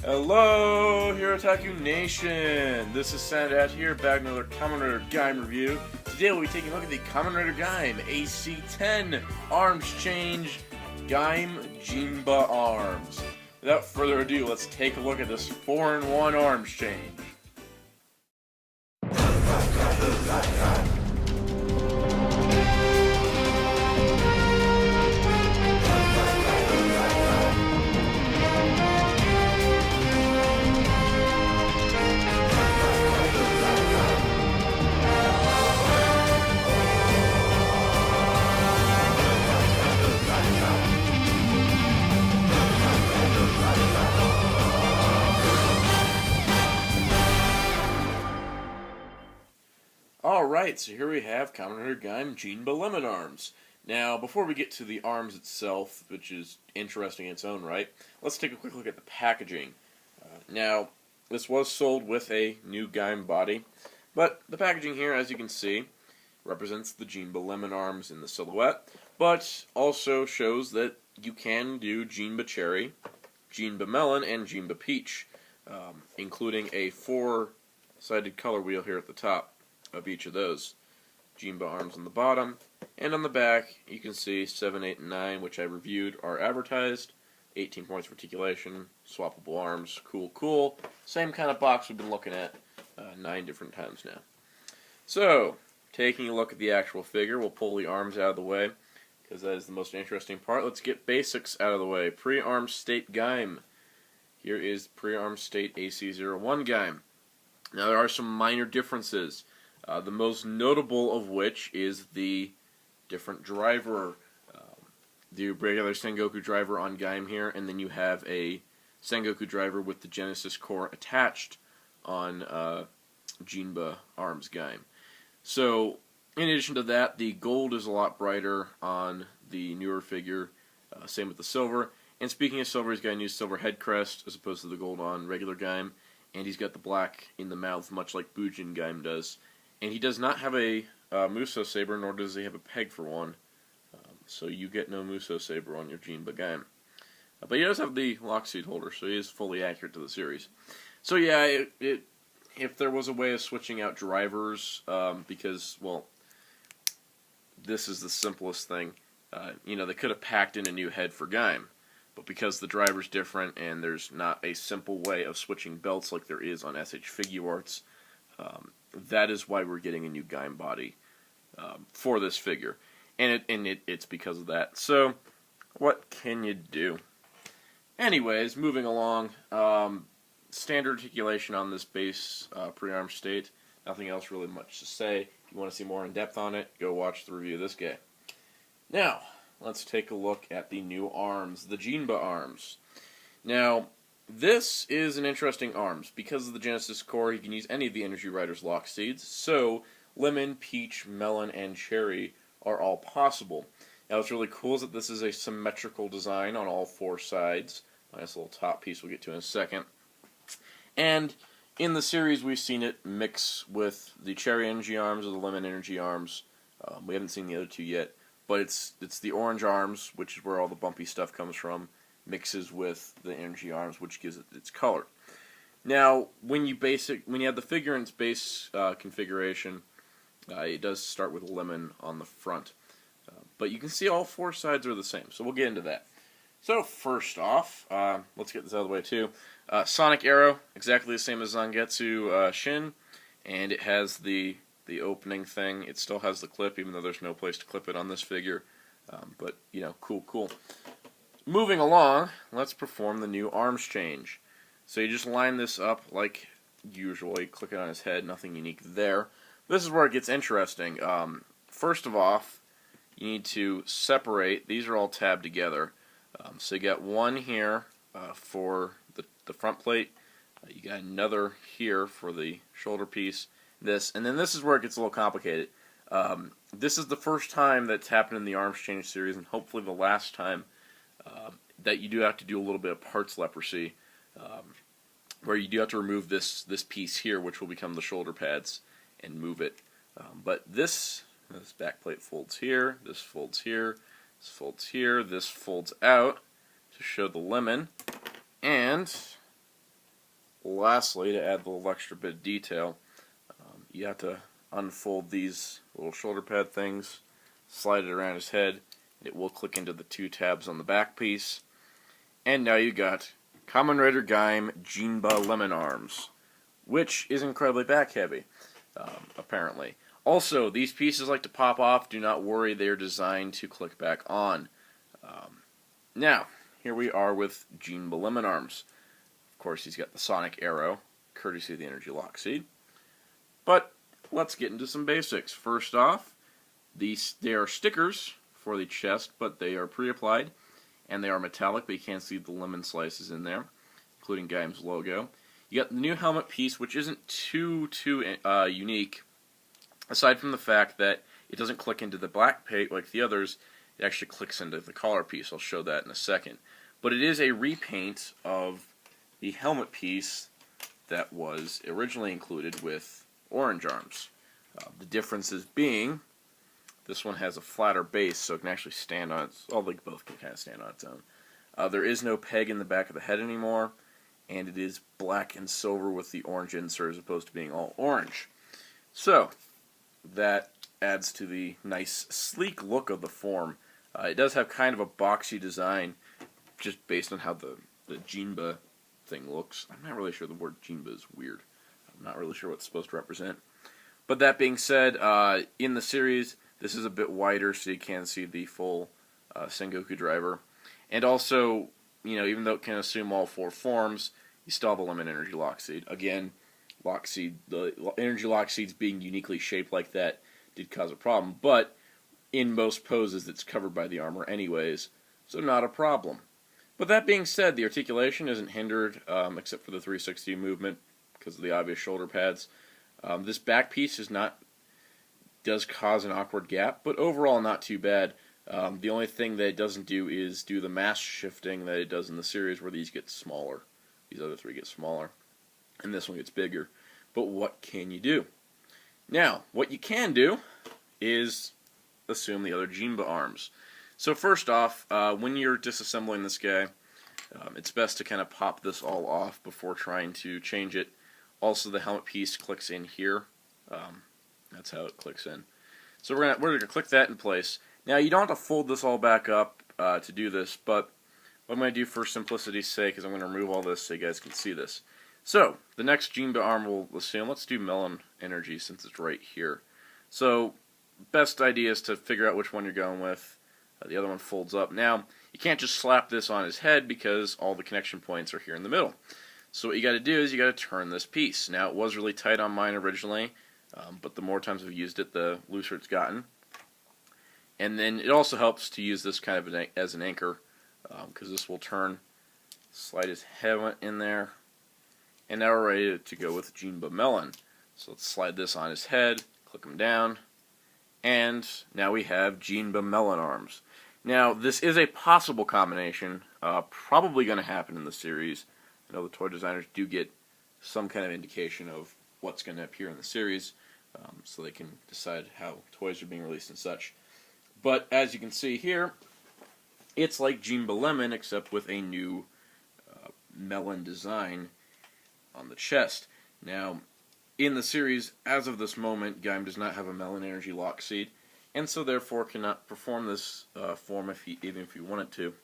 Hello, Hirotaku Nation! This is Soundout here, back with another Kamen Rider Gaim review. Today we'll be taking a look at the Kamen Rider Gaim AC10 Arms Change Gaim Jinba Arms. Without further ado, let's take a look at this 4-in-1 arms change. Alright, so here we have Kamen Rider Gaim Jinba Lemon Arms. Now, before we get to the arms itself, which is interesting in its own right, let's take a quick look at the packaging. Now, this was sold with a new Gaim body, but the packaging here, as you can see, represents the Jinba Lemon Arms in the silhouette, but also shows that you can do Jinba Cherry, Jinba Melon, and Jinba Peach, including a 4-sided color wheel here at the top of each of those. Jinba arms on the bottom, and on the back you can see 7, 8, and 9, which I reviewed, are advertised. 18 points of articulation, swappable arms, cool. Same kind of box we've been looking at 9 different times now. So, taking a look at the actual figure, we'll pull the arms out of the way, because that is the most interesting part. Let's get basics out of the way. Pre-arm state Gaim. Here is pre-arm state AC01 Gaim. Now there are some minor differences. The most notable of which is the different driver. The regular Sengoku driver on Gaim here, and then you have a Sengoku driver with the Genesis core attached on Jinba Arms Gaim. So, in addition to that, the gold is a lot brighter on the newer figure, same with the silver. And speaking of silver, he's got a new silver head crest as opposed to the gold on regular Gaim, and he's got the black in the mouth, much like Bujin Gaim does. And he does not have a Muso Saber, nor does he have a peg for one. So you get no Muso Saber on your Jinba Gaim. But he does have the lock seat holder, so he is fully accurate to the series. So yeah, if there was a way of switching out drivers, because, well, this is the simplest thing. They could have packed in a new head for Gaim. But because the driver's different, and there's not a simple way of switching belts like there is on SH Figuarts, that is why we're getting a new Gaim body for this figure. And it's because of that. So, what can you do? Anyways, moving along, standard articulation on this base pre-arm state. Nothing else really much to say. If you want to see more in depth on it, go watch the review of this guy. Now, let's take a look at the new arms, the Jinba arms. Now, this is an interesting arms. Because of the Genesis core, you can use any of the Energy Rider's lock seeds. So, lemon, peach, melon, and cherry are all possible. Now, what's really cool is that this is a symmetrical design on all 4 sides. Nice little top piece we'll get to in a second. And in the series, we've seen it mix with the cherry energy arms or the lemon energy arms. We haven't seen the other 2 yet. But it's the orange arms, which is where all the bumpy stuff comes from, mixes with the energy arms, which gives it its color. Now, when you have the figure in its base configuration, it does start with lemon on the front. But you can see all 4 sides are the same, so we'll get into that. So first off, let's get this out of the way too. Sonic Arrow, exactly the same as Zangetsu Shin, and it has the opening thing. It still has the clip, even though there's no place to clip it on this figure. But, cool. Moving along, let's perform the new arms change. So you just line this up like usual. You click it on his head, nothing unique there. This is where it gets interesting. First of all, you need to separate. These are all tabbed together. So you got one here for the front plate. You got another here for the shoulder piece. And then this is where it gets a little complicated. This is the first time that's happened in the arms change series, and hopefully the last time that you do have to do a little bit of parts leprosy, where you do have to remove this piece here, which will become the shoulder pads, and move it. But this back plate folds here, this folds here, this folds here, this folds out to show the lemon, and lastly, to add a little extra bit of detail, you have to unfold these little shoulder pad things, slide it around his head, and it will click into the two tabs on the back piece. And now you got Kamen Rider Gaim Jinba Lemon Arms, which is incredibly back heavy, apparently. Also, these pieces like to pop off. Do not worry, they are designed to click back on. Now, here we are with Jinba Lemon Arms. Of course, he's got the Sonic Arrow, courtesy of the Energy Lock Seed. But let's get into some basics. They are stickers for the chest, but they are pre-applied, and they are metallic, but you can't see the lemon slices in there, including Gaim's logo. You got the new helmet piece, which isn't too unique, aside from the fact that it doesn't click into the black paint like the others. It actually clicks into the collar piece. I'll show that in a second. But it is a repaint of the helmet piece that was originally included with orange arms. The differences being, this one has a flatter base, so it can actually stand on its. Well, they both can kind of stand on its own. There is no peg in the back of the head anymore, and it is black and silver with the orange insert as opposed to being all orange. So that adds to the nice, sleek look of the form. It does have kind of a boxy design, just based on how the Jinba thing looks. I'm not really sure. The word Jinba is weird. I'm not really sure what it's supposed to represent. But that being said, in the series, this is a bit wider, so you can see the full Sengoku driver. And also, even though it can assume all four forms, you still have a lemon energy lock seed. Again, the energy lock seeds being uniquely shaped like that did cause a problem, but in most poses it's covered by the armor anyways, so not a problem. But that being said, the articulation isn't hindered, except for the 360 movement because of the obvious shoulder pads. This back piece does cause an awkward gap, but overall not too bad. The only thing that it doesn't do is do the mass shifting that it does in the series, where these get smaller. These other three get smaller, and this one gets bigger. But what can you do? Now, what you can do is assume the other Jinba arms. So first off, when you're disassembling this guy, it's best to kind of pop this all off before trying to change it. Also, the helmet piece clicks in here. That's how it clicks in. So we're going to click that in place. Now, you don't have to fold this all back up to do this, but what I'm going to do for simplicity's sake is I'm going to remove all this so you guys can see this. So, the next Jinba arm we'll assume, let's do Melon Energy since it's right here. So, best idea is to figure out which one you're going with. The other one folds up. Now, you can't just slap this on his head because all the connection points are here in the middle. So what you got to do is you got to turn this piece. Now, it was really tight on mine originally, but the more times I've used it, the looser it's gotten. And then it also helps to use this kind of as an anchor, because this will turn, slide his head in there, and now we're ready to go with Jinba Melon. So let's slide this on his head, click him down, and now we have Jinba Melon arms. Now, this is a possible combination, probably going to happen in the series. I know the toy designers do get some kind of indication of what's going to appear in the series, so they can decide how toys are being released and such. But as you can see here, it's like Jinba Lemon, except with a new melon design on the chest. Now, in the series, as of this moment, Gaim does not have a melon energy lock seed, and so therefore cannot perform this form even if he wanted to.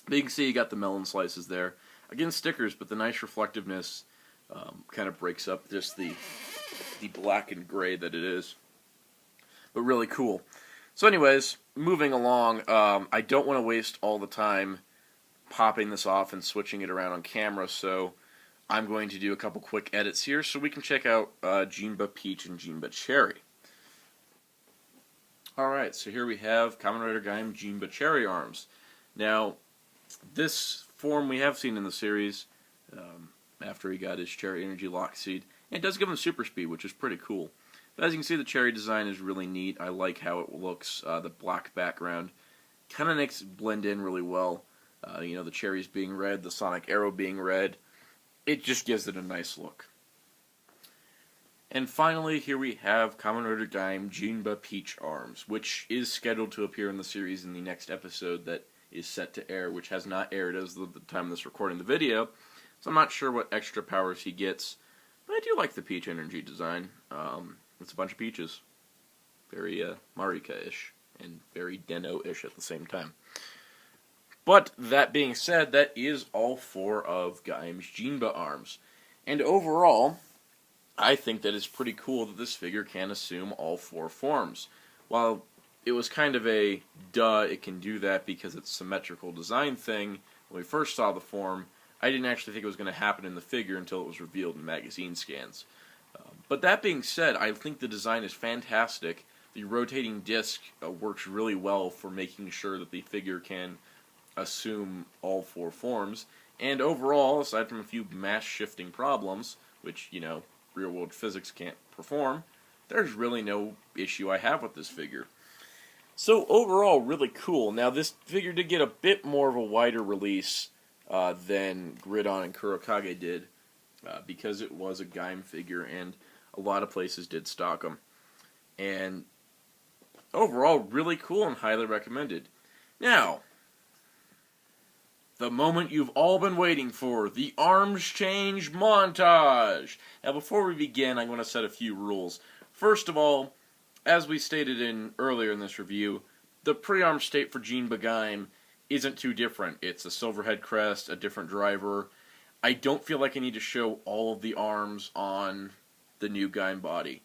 But you can see you got the melon slices there. Again, stickers, but the nice reflectiveness kind of breaks up just the black and gray that it is. But really cool. So anyways, moving along, I don't want to waste all the time popping this off and switching it around on camera, so I'm going to do a couple quick edits here so we can check out Jinba Peach and Jinba Cherry. Alright, so here we have Kamen Rider Gaim Jinba Cherry arms. Now, this form we have seen in the series after he got his Cherry Energy Lock Seed. And it does give him super speed, which is pretty cool. But as you can see, the Cherry design is really neat. I like how it looks. The black background kind of makes it blend in really well. The cherries being red, the Sonic Arrow being red. It just gives it a nice look. And finally, here we have Kamen Rider Gaim Jinba Peach arms, which is scheduled to appear in the series in the next episode that is set to air, which has not aired as of the time of this recording the video. so I'm not sure what extra powers he gets, but I do like the peach energy design. It's a bunch of peaches. Very Marika-ish, and very Den-O-ish at the same time. But that being said, that is all 4 of Gaim's Jinba arms. And overall, I think that it's pretty cool that this figure can assume all 4 forms. While it was kind of a duh, it can do that because it's a symmetrical design thing, when we first saw the form, I didn't actually think it was going to happen in the figure until it was revealed in magazine scans. But that being said, I think the design is fantastic. The rotating disc works really well for making sure that the figure can assume all 4 forms. And overall, aside from a few mass-shifting problems, which, real-world physics can't perform, there's really no issue I have with this figure. So overall, really cool. Now, this figure did get a bit more of a wider release than Gridon and Kurokage did, because it was a Gaim figure, and a lot of places did stock them. And overall, really cool and highly recommended. Now, the moment you've all been waiting for, the arms change montage. Now, before we begin, I'm going to set a few rules. First of all, as we stated earlier in this review, the pre-arm state for Jinba Gaim isn't too different. It's a silver head crest, a different driver. I don't feel like I need to show all of the arms on the new Gaim body.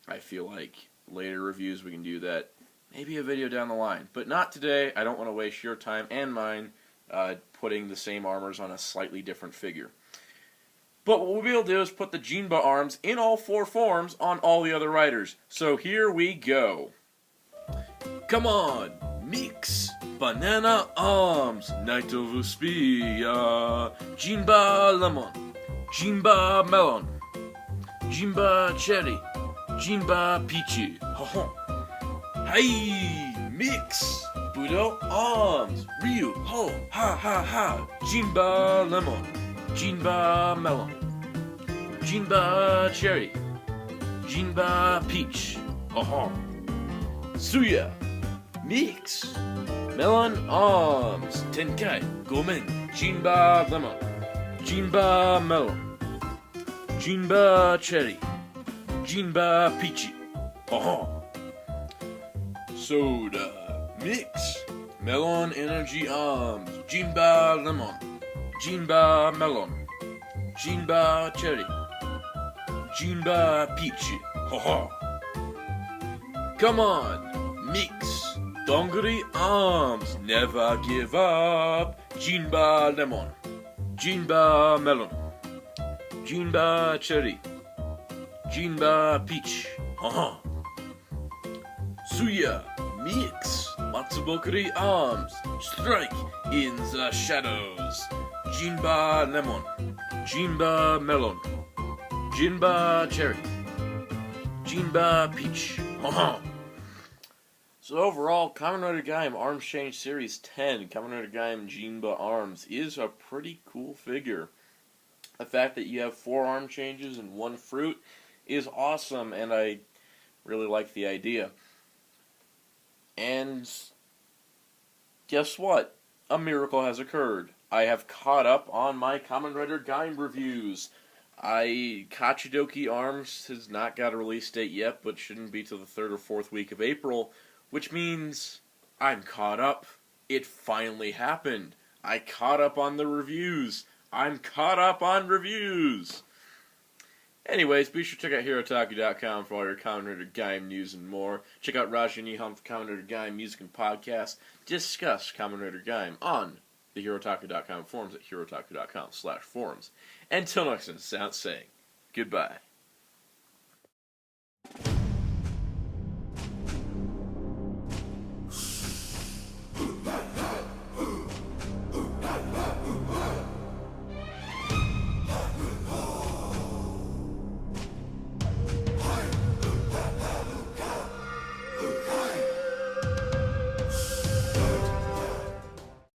I feel like later reviews we can do that. Maybe a video down the line. But not today. I don't want to waste your time and mine putting the same armors on a slightly different figure. But what we'll be able to do is put the Jinba arms in all 4 forms on all the other riders. So here we go. Come on, mix banana arms, Naito Vuspia, Jinba lemon, Jinba melon, Jinba cherry, Jinba peachy. Hey, mix Budo arms, Reveiw, ho, ha ha ha, Jinba lemon, Jinba melon, Jinba cherry, Jinba peach. Suya, mix melon arms, Tenkai, Gomen, Jinba lemon, Jinba melon, Jinba cherry, Jinba peachy. Soda, mix melon energy arms, Jinba lemon, Jinba melon, Jinba cherry, Jinba peach. Come on, mix Donguri arms, never give up, Jinba lemon, Jinba melon, Jinba cherry, Jinba peach. Suya, mix Matsubokuri arms, strike in the shadows, Jinba lemon, Jinba melon, Jinba cherry, Jinba peach. So overall, Kamen Rider Gaim Arms Change Series 10, Kamen Rider Gaim Jinba Arms, is a pretty cool figure. The fact that you have 4 arm changes and 1 fruit is awesome, and I really like the idea. And guess what? A miracle has occurred. I have caught up on my Kamen Rider Gaim reviews. Kachidoki Arms has not got a release date yet, but shouldn't be till the 3rd or 4th week of April, which means I'm caught up. It finally happened. I caught up on the reviews. I'm caught up on reviews. Anyways, be sure to check out Hirotaku.com for all your Kamen Rider Gaim news and more. Check out Raja Nihon for Kamen Rider Gaim music and podcast. Discuss Kamen Rider Gaim on the Hirotaku.com forums at hirotaku.com/forums. Until next time, saying goodbye.